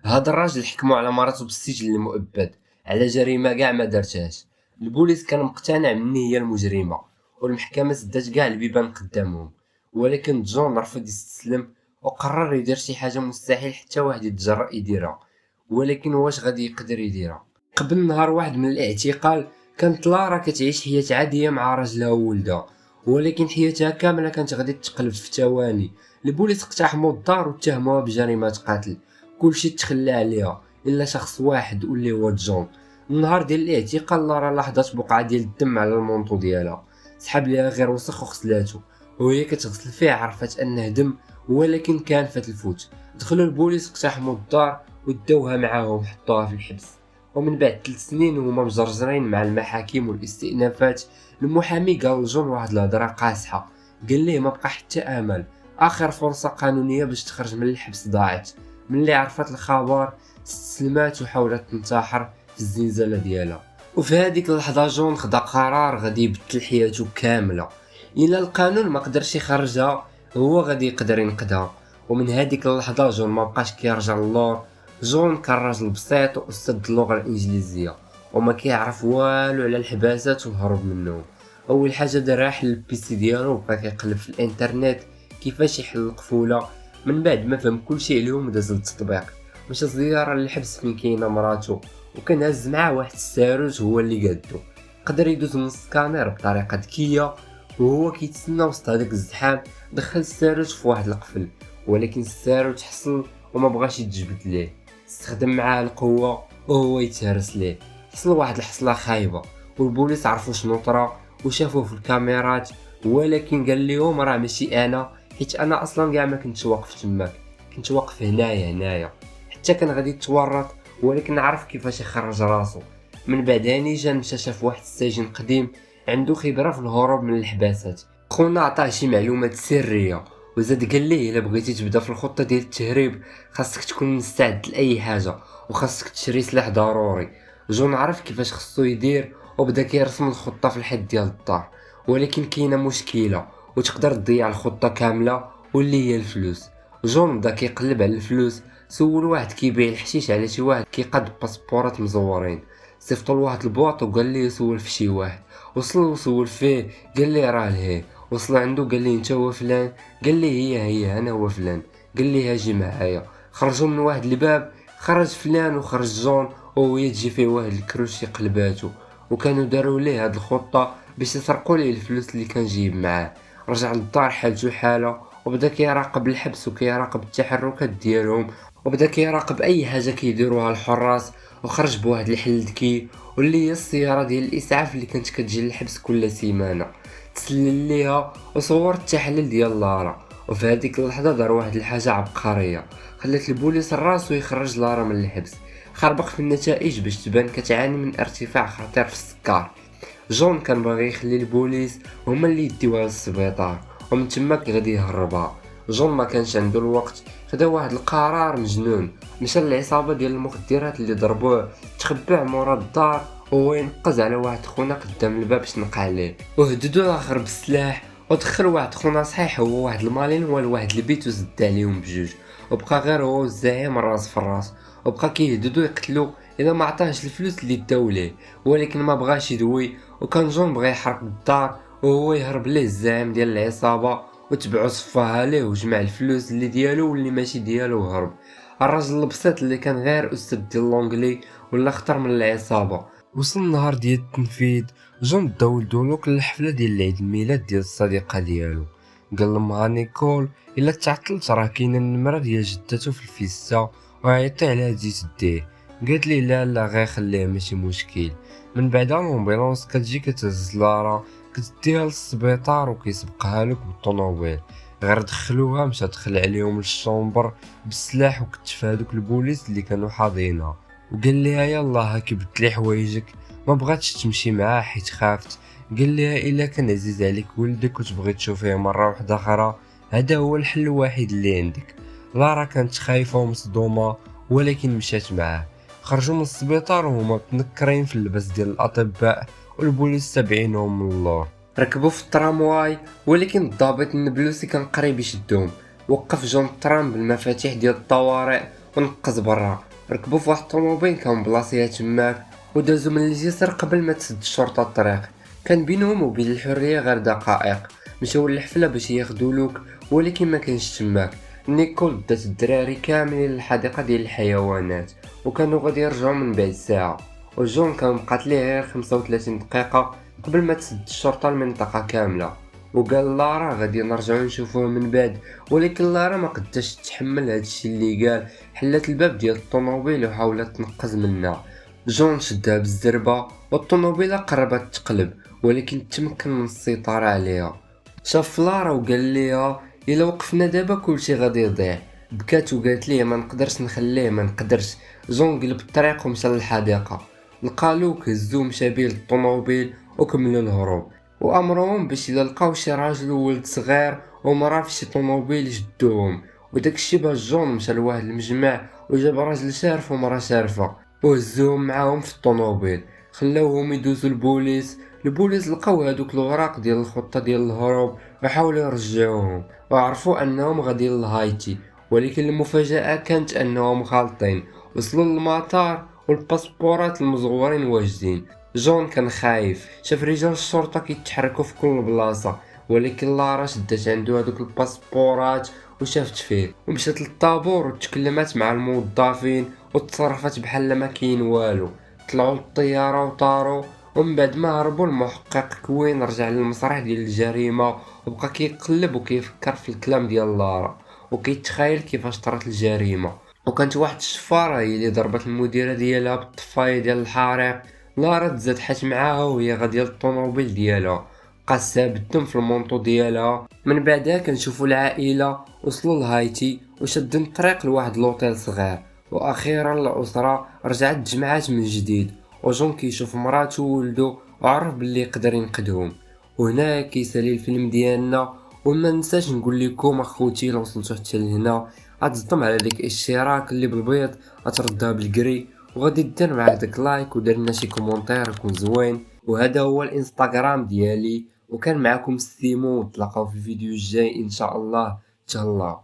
هاد الراجل حكموا على مراتو بالسجن المؤبد على جريمة كاع ما دارتهاش. البوليس كان مقتنع مني هي المجرمة، والمحكمة سدات كاع البيبان قدامهم، ولكن جون رفض يستسلم وقرر يدير شي حاجة مستحيل حتى واحد يتجرأ يديرها. ولكن واش غادي يقدر يديرها؟ قبل نهار واحد من الاعتقال كانت لارا كتعيش حياة عادية مع راجلها وولدها، ولكن حياتها كاملة كانت غادي تقلب في ثواني. البوليس اقتحموا الدار واتهموها بجريمة قتل. كلشي تخلى عليها الا شخص واحد واللي هو جون. النهار ديال الاعتقال لارا لاحظت بقعه ديال الدم على المونطو ديالها، سحب ليها غير وسخ وغسلاتو، وهي كتغسل فيه عرفت انه دم، ولكن كان فات الفوت. دخلوا البوليس اقتحموا الدار وداوها معاهم حطوها في الحبس. ومن بعد 3 سنين وهما مجرجرين مع المحاكم والاستئنافات، المحامي قال لجون واحد الهضره قاصحه، قال ليه ما بقى حتى امل، اخر فرصه قانونيه باش تخرج من الحبس ضاعت. ملي عرفت الخبر استسلمات وحاولت تنتحر في الزنزانه ديالها. وفي هذيك اللحظه جون خدا قرار غادي يبدل حياته كامله. الا القانون ما قدرش يخرجها هو غادي يقدر ينقذها. ومن هذيك اللحظه جون ما بقاش كيرجع للور. جون كان راجل بسيط واستاذ اللغه الانجليزيه، وما كيعرف والو على الحباسات والهروب منهم. اول حاجه دارها حل البيسي ديالو وبقى كيقلب في الانترنت كيفاش يحل القفوله. من بعد ما فهم كلشي عليهم داز للتطبيق، مشى زياره للحبس فين كاينه مراتو، وكان هز معاه واحد الساروت هو اللي قادو. قدر يدوز من السكانير بطريقه ذكيه، وهو كيتسنى وسط هذاك الزحام دخل الساروت في واحد القفل، ولكن الساروت حصل وما بغاش يتجبد ليه. استخدم معاه القوه وهو يتهرس ليه، حصل واحد الحصله خايبه، والبوليس عرفوا شنو طرا وشافوه في الكاميرات. ولكن قال لهم راه ماشي انا، حيت انا اصلا كاع ما كنتش واقف تماك، كنت واقف هنايا حتى كان غادي يتورط، ولكن عرف كيفاش يخرج راسو. من بعد هاني مشى شاف واحد السجين قديم عنده خبره في الهروب من الحباسات. خونا عطاه شي معلومات سريه، وزاد قال ليه الا بغيتي تبدا في الخطه ديال التهريب خاصك تكون مستعد لاي حاجه، وخاصك تشري سلاح ضروري. جون عرف كيفاش خصو يدير وبدا كيرسم الخطه في الحيط ديال الدار. ولكن كاينه مشكله، وتقدر تضيع الخطه كامله واللي هي الفلوس. جون بدا كيقلب على الفلوس، سول واحد كيبيع الحشيش على شي واحد كيقاد باسبورات مزورين، صيفطوا لواحد البواط وقال ليه سول في شي واحد. وصل وسول فيه قال ليه راه لهيه. وصل عنده قال ليه انت هو فلان، قال ليه هي انا هو فلان، قال ليه اجي معايا. خرجوا من واحد الباب، خرج فلان وخرج جون، وهو تجي فيه واحد الكروشي قلباتو، وكانوا داروا ليه هاد الخطه باش يسرقوا ليه الفلوس اللي كان جايب معاه. رجع للدار حالته حاله، وبدا كيراقب الحبس وكيراقب التحركات ديالهم، وبدا كيراقب اي حاجه كيديروها الحراس. وخرج بواحد الحل ذكي واللي هي السياره ديال الاسعاف اللي كانت كتجي للحبس كل سيمانه. تسلل ليها وصور التحليل ديال لارا. وفي هذيك اللحظه دار واحد الحاجه عبقريه، خلات البوليس راسو يخرج لارا من الحبس. خربق في النتائج باش تبان كتعاني من ارتفاع خطير في السكر. جون كان باغي يخلي البوليس هما اللي يديوها للسبيطار، ومن تماك غادي يهربها. جون ما كانش عنده الوقت، خدا واحد القرار مجنون، مشى للعصابه ديال المخدرات اللي ضربوه، تخبع مورا الدار وهو ينقز على واحد خونا قدام الباب باش نقع عليه، وهددو الاخر بالسلاح، ودخل واحد خونا صحيح هو واحد المالين هو لواحد البيت وزد عليهم بجوج، وبقى غير هو والزعيم راس في الراس، وبقى كيهددو يقتلو اذا ما عطاهش الفلوس اللي داو ليه. ولكن ما بغاش يدوي، وكان جون بغى يحرق الدار وهو يهرب ليه الزعيم ديال العصابه، وتبعو صفاها ليه وجمع الفلوس اللي ديالو واللي ماشي ديالو وهرب. الراجل البسيط اللي كان غير استاذ ديال لونجلي ولا خطر من العصابه. وصل النهار ديال التنفيذ، جون دا ولدو لوك للحفله ديال عيد الميلاد ديال الصديقه ديالو. قال لامها نيكول الا تعطلت راه كاينه النمره ديال جدته في الفيستا وعيطي عليها تجي تديه. قالت لي لا غير خليه ماشي مشكل. من بعد الامبيلونس كتجي كتهز لارا كتديها للسبيطار وكيسبقها لك بالطونوبيل. غير دخلوها مشى دخل عليهم للشومبر بالسلاح وكتف هذوك البوليس اللي كانوا حاضينها، وقال ليها يلا هاكي بدلي حوايجك. ما بغاتش تمشي معاه حيت خافت. قال لها الا كان عزيز عليك ولدك وتبغي تشوفيه مره واحده اخرى هذا هو الحل الوحيد اللي عندك. لارا كانت خايفه ومصدومه ولكن مشات معاه. خرجوا من السبيطار وهما متنكرين في اللباس ديال الاطباء، والبوليس تابعينهم من اللور. ركبوا في الترامواي، ولكن الضابط النبلوسي كان قريب يشدهم. وقف جون الترام بالمفاتيح ديال الطوارئ ونقز برا، ركبوا في واحد الطوموبيل كان بلاصيها تماك ودازوا من الجسر قبل ما تسد الشرطة الطريق. كان بينهم وبين الحرية غير دقائق. مشاو للحفلة باش ياخدو لوك ولكن ما كانش تماك. نيكول دات الدراري كاملين للحديقة ديال الحيوانات وكانوا غادي يرجعوا من بعد ساعة، وجون كان بقات ليه غير 35 دقيقة قبل ما تسد الشرطة المنطقة كاملة. وقال لارا غادي نرجعو نشوفوه من بعد، ولكن لارا ما قداش تحمل هادشي اللي قال. حلات الباب ديال الطوموبيل وحاولت تنقز منها. جون شدها بالزربة والطوموبيلة قربت تقلب، ولكن تمكن من السيطرة عليها. شاف لارا وقال ليها الا وقفنا دابا كلشي غادي يضيع. بكات وقالت ليه ما نقدرش نخليه ما نقدرش. جون قلب الطريق ومشى للحديقة، لقى لوك هزو مشى بيه للطوموبيل وكملوا الهروب، وامرهم باش الا لقاو شي راجل وولد صغير ومرا في شي طوموبيل يشدوهم. وداك الشي باش جون مشى لواحد المجمع وجاب راجل شارف ومرا شارفة وهزوهم معاهم في الطوموبيل. خلاوهم يدوزو البوليس لقاو هادوك الوراق ديال الخطة ديال الهروب وحاولوا يرجعوهم وعرفوا انهم غاديين لهايتي. ولكن المفاجأة كانت انهم غالطين. وصلوا للمطار والباسبورات المزورين واجدين. جون كان خايف، شاف رجال الشرطة كيتحركوا في كل بلاصة، ولكن لارا شدات عنده هادوك الباسبورات وشافت فيه ومشات للطابور وتكلمت مع الموظفين وتصرفت بحال ما كاين والو. طلعوا للطيارة وطاروا، ومن بعد ما هربوا المحقق كوين رجع للمسرح ديال الجريمة وبقى كيقلب وكيفكر في الكلام ديال لارا وكيتخيل كيفاش طرات الجريمة. وكانت واحد الشفارة هي اللي ضربت المديرة ديالها بالطفاية ديال الحريق. لارا تزادحت معاها وهي غادية للطوموبيل ديالها، قاسها بالدم في المونطو ديالها. من بعدها كنشوفوا العائلة وصلوا لهايتي وشادين الطريق لواحد لوطيل صغير. واخيرا الاسرة رجعت تجمعات من جديد، وجون كيشوف مراتو وولدو وعرف باللي يقدر ينقذهم. وهنا كيسالي الفيلم ديالنا. وما ننساش نقول لكم اخوتي لو وصلتوا حتى لهنا غتضغطوا على ديك الاشتراك اللي بالبيض غتردها بالكري، وغادي دير معاك داك لايك ودير لنا شي كومونتير يكون زوين. وهذا هو الانستغرام ديالي، وكان معكم سيمو، نتلاقاو في الفيديو الجاي ان شاء الله. تهلاو.